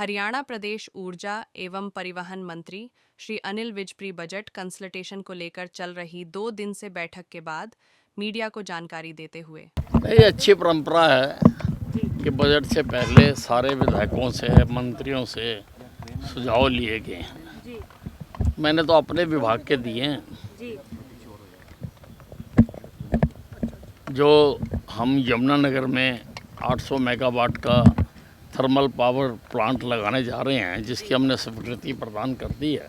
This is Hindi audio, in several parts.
हरियाणा प्रदेश ऊर्जा एवं परिवहन मंत्री श्री अनिल विजप्री बजट कंसल्टेशन को लेकर चल रही 2 दिन से बैठक के बाद मीडिया को जानकारी देते हुए, ये अच्छी परंपरा है कि बजट से पहले सारे विधायकों से, मंत्रियों से सुझाव लिए गए हैं। मैंने तो अपने विभाग के दिए हैं। जो हम यमुनानगर में 800 मेगावाट का थर्मल पावर प्लांट लगाने जा रहे हैं, जिसकी हमने स्वीकृति प्रदान कर दी है,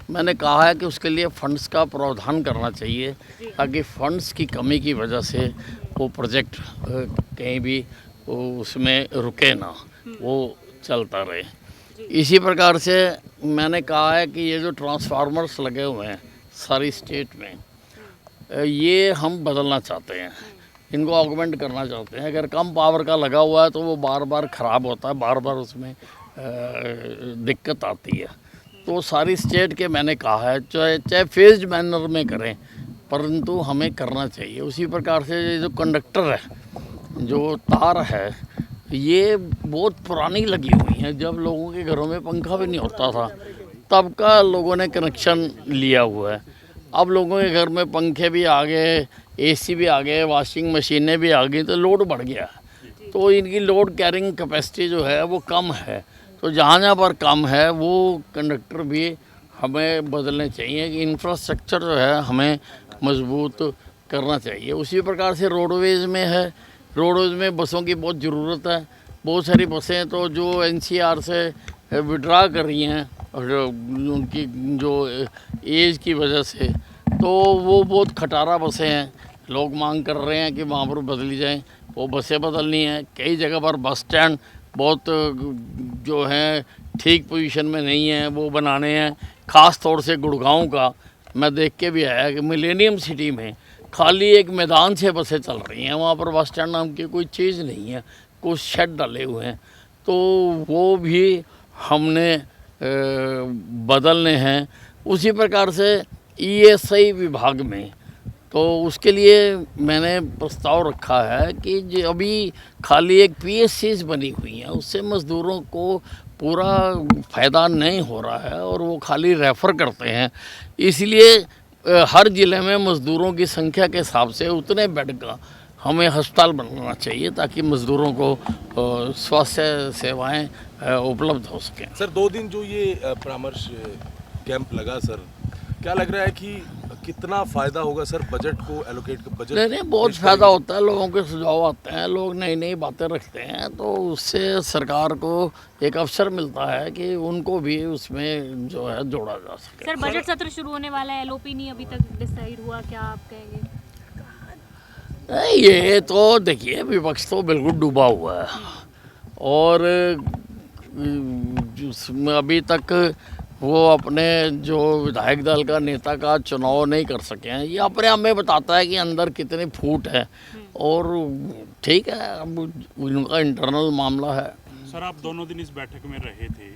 मैंने कहा है कि उसके लिए फंड्स का प्रावधान करना चाहिए ताकि फंड्स की कमी की वजह से वो प्रोजेक्ट कहीं भी उसमें रुके ना, वो चलता रहे। इसी प्रकार से मैंने कहा है कि ये जो ट्रांसफार्मर्स लगे हुए हैं सारी स्टेट में, ये हम बदलना चाहते हैं, इनको ऑगमेंट करना चाहते हैं। अगर कम पावर का लगा हुआ है तो वो बार बार ख़राब होता है, बार बार उसमें दिक्कत आती है। तो सारी स्टेट के मैंने कहा है चाहे फेज्ड मैनर में करें, परंतु हमें करना चाहिए। उसी प्रकार से ये जो कंडक्टर है, जो तार है, ये बहुत पुरानी लगी हुई हैं। जब लोगों के घरों में पंखा भी नहीं होता था तब का लोगों ने कनेक्शन लिया हुआ है। अब लोगों के घर में पंखे भी आ गए, एसी भी आ गए, वॉशिंग मशीनें भी आ गई, तो लोड बढ़ गया। तो इनकी लोड कैरिंग कैपेसिटी जो है वो कम है। तो जहाँ जहाँ पर कम है वो कंडक्टर भी हमें बदलने चाहिए कि इंफ्रास्ट्रक्चर जो है हमें मजबूत करना चाहिए। उसी प्रकार से रोडवेज़ में है, रोडवेज़ में बसों की बहुत ज़रूरत है। बहुत सारी बसें तो जो एनसीआर से विड्रा कर रही हैं और उनकी जो एज की वजह से, तो वो बहुत खटारा बसें हैं। लोग मांग कर रहे हैं कि वहाँ पर बदली जाएं, वो बसें बदलनी हैं। कई जगह पर बस स्टैंड बहुत जो हैं ठीक पोजीशन में नहीं है, वो बनाने हैं। ख़ास तौर से गुड़गांव का मैं देख के भी आया कि मिलेनियम सिटी में खाली एक मैदान से बसें चल रही हैं, वहाँ पर बस स्टैंड नाम की कोई चीज़ नहीं है, कुछ शेड डाले हुए हैं। तो वो भी हमने बदलने हैं। उसी प्रकार से ईएसआई विभाग में, तो उसके लिए मैंने प्रस्ताव रखा है कि जो अभी खाली एक पीएससीज बनी हुई हैं, उससे मज़दूरों को पूरा फ़ायदा नहीं हो रहा है और वो खाली रेफ़र करते हैं। इसलिए हर ज़िले में मज़दूरों की संख्या के हिसाब से उतने बेड का हमें अस्पताल बनाना चाहिए ताकि मज़दूरों को स्वास्थ्य सेवाएं उपलब्ध हो सकें। सर 2 दिन जो ये परामर्श कैंप लगा, सर क्या लग रहा है कि कितना फ़ायदा होगा सर बजट को एलोकेट बजट? नहीं, बहुत फ़ायदा होता है। लोगों के सुझाव आते हैं, लोग नई नई बातें रखते हैं, तो उससे सरकार को एक अवसर मिलता है कि उनको भी उसमें जो है जोड़ा जा सके। सर बजट सत्र शुरू होने वाला है, एलओपी नहीं अभी तक डिसाइड हुआ, क्या आप कहेंगे? ये तो देखिए, विपक्ष तो बिल्कुल डूबा हुआ है और अभी तक वो अपने जो विधायक दल का नेता का चुनाव नहीं कर सके हैं। ये अपने आप में बताता है कि अंदर कितनी फूट है, और ठीक है, अब उनका इंटरनल मामला है। सर आप दोनों दिन इस बैठक में रहे थे,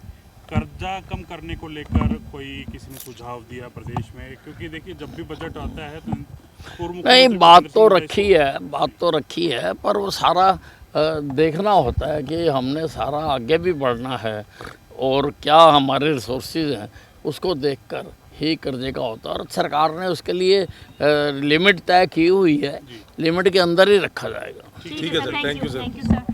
कर्जा कम करने को लेकर कोई किसी ने सुझाव दिया प्रदेश में? क्योंकि देखिए जब भी बजट आता है तो नहीं, बात तो रखी है, पर वो सारा देखना होता है कि हमने सारा आगे भी बढ़ना है और क्या हमारे रिसोर्सेज हैं उसको देखकर ही कर्जे का होता है। और सरकार ने उसके लिए लिमिट तय की हुई है, लिमिट के अंदर ही रखा जाएगा। ठीक है सर, थैंक यू सर।